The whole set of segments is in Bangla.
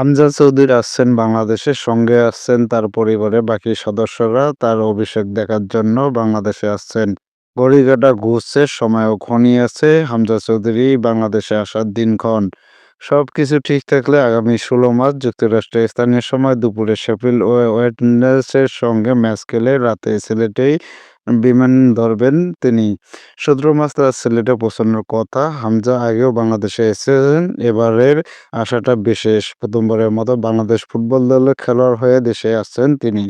হামজা চৌধুরী আসছেন বাংলাদেশে, সঙ্গে আসছেন তার পরিবারের বাকি সদস্যরা তার অভিষেক দেখার জন্য বাংলাদেশে আসছেন। ঘড়িকাঁটা ঘুরছে, সময়ও ঘনিয়েছে হামজা চৌধুরী বাংলাদেশে আসার দিনক্ষণ। সবকিছু ঠিক থাকলে আগামী ১৬ মার্চ যুক্তরাষ্ট্রের স্থানীয় সময় দুপুরে শেফিল্ড ওয়েডনেসডের সঙ্গে ম্যাচ খেলে রাতে সিলেটেই বিমান ধরবেন তিনি। ১৭ মার্চ তার সিলেটে পৌঁছানোর কথা। হামজা আগেও বাংলাদেশে এসেছেন। এবারের আসাটা বিশেষ। প্রথমবারের মতো বাংলাদেশ ফুটবল দলের খেলোয়াড় হয়ে দেশে আসছেন তিনি।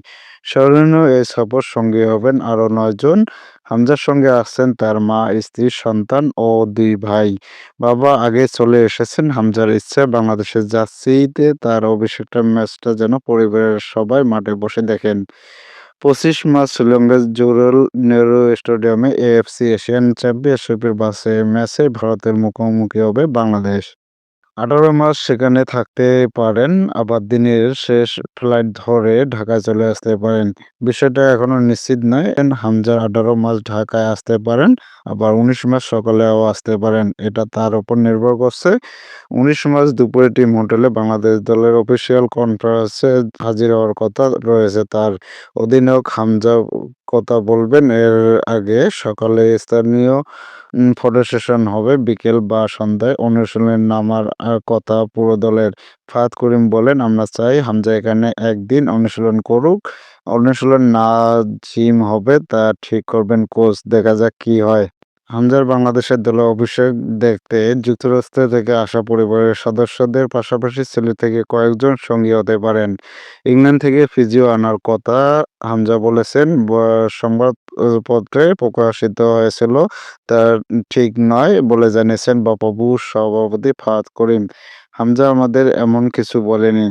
স্মরণীয় এই সফর সঙ্গী হবেন আরও ৯ জন। হামজার সঙ্গে আসছেন তার মা, স্ত্রী, সন্তান ও ২ ভাই। বাবা আগে চলে এসেছেন। হামজার ইচ্ছা বাংলাদেশের জার্সিতে তার অভিষেকটা ম্যাচটা যেন পরিবারের সবাই মাঠে বসে দেখেন। ২৫ মার্চ শ্রীলঙ্কার জওহরলাল নেহরু স্টেডিয়ামে এএফসি এশিয়ান চ্যাম্পিয়নশিপের ম্যাচে ভারতের মুখোমুখি হবে বাংলাদেশ। ১৮ মার্চ সেখানে থাকতে পারেন, আবার দিনের শেষ ফ্লাইট ধরে ঢাকায় চলে আসতে পারেন। বিষয়টা এখনো নিশ্চিত নয়। হামজা ১৮ মার্চ ঢাকায় আসতে পারেন, আবার ১৯ মার্চ সকালেও আসতে পারেন। এটা তার উপর নির্ভর করছে। ১৯ মার্চ দুপুরে টিম হোটেলে বাংলাদেশ দলের অফিসিয়াল কনফারেন্সে হাজির হওয়ার কথা রয়েছে তার। অধিনায়ক হামজা কথা বলবেন। এর আগে সকালে স্থানীয় ফটো সেশন হবে। বিকেল বা সন্ধ্যায় অনুশীলনে নামার কথা পুরো দলের। ফাহাদ করিম বলেন, "আমরা চাই হামজা এখানে একদিন অনুশীলন করুক। অনুশীলন না জিম হবে তা ঠিক করবেন কোচ। দেখা যাক কি হয়।" হামজার বাংলাদেশের দলে অভিষেক দেখতে যুক্তরাষ্ট্র থেকে আসা পরিবারের সদস্যদের পাশাপাশি সিলেট থেকে কয়েকজন সঙ্গী হতে পারেন। ইংল্যান্ড থেকে ফিজিও আনার কথা হামজা বলেছেন। সংবাদপত্রে প্রকাশিত হয়েছিল তা ঠিক নয় বলে জানিয়েছেন বাফুফে সভাপতি ফাহাদ করিম। হামজা আমাদের এমন কিছু বলেনি।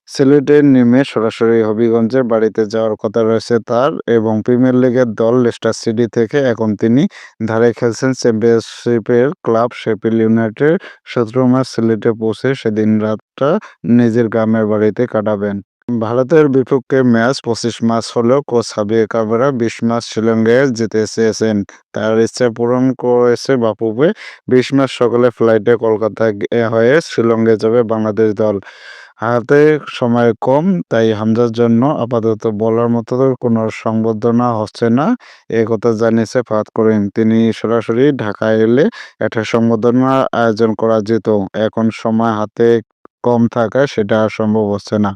সিলেটে নেমে সরাসরি হবিগঞ্জের বাড়িতে যাওয়ার কথা রয়েছে তার এবং প্রিমিয়ার লিগের দল লেস্টার সিটি থেকে এখন তিনি ধারে খেলছেন চ্যাম্পিয়নশিপের ক্লাব শেফিল্ড ইউনাইটেড। ১৭ মার্চ সিলেটে পৌঁছে সেদিন রাতটা নিজের গ্রামের বাড়িতে কাটাবেন। ভারতের বিপক্ষে ম্যাচ ২৫ মার্চ হলেও কোচ হাবিব কাবরেরা ২০ মার্চ শিলংয়ে যেতে চেয়েছেন। তার ইচ্ছা পূরণ করেছে বাফুফে। ২০ মার্চ সকালে ফ্লাইটে কলকাতা হয়ে শিলংয়ে যাবে বাংলাদেশ দল। হাতে সময় কম, তাই হামজার জন্য আপাতত বলার মতো কোনো সংবর্ধনা হচ্ছে না, একথা জানিয়েছে ফাহাদ করিম। তিনি সরাসরি ঢাকায় এলে একটা সংবর্ধনার আয়োজন করা যেত। এখন সময় হাতে কম থাকায় সেটা আর সম্ভব হচ্ছে না।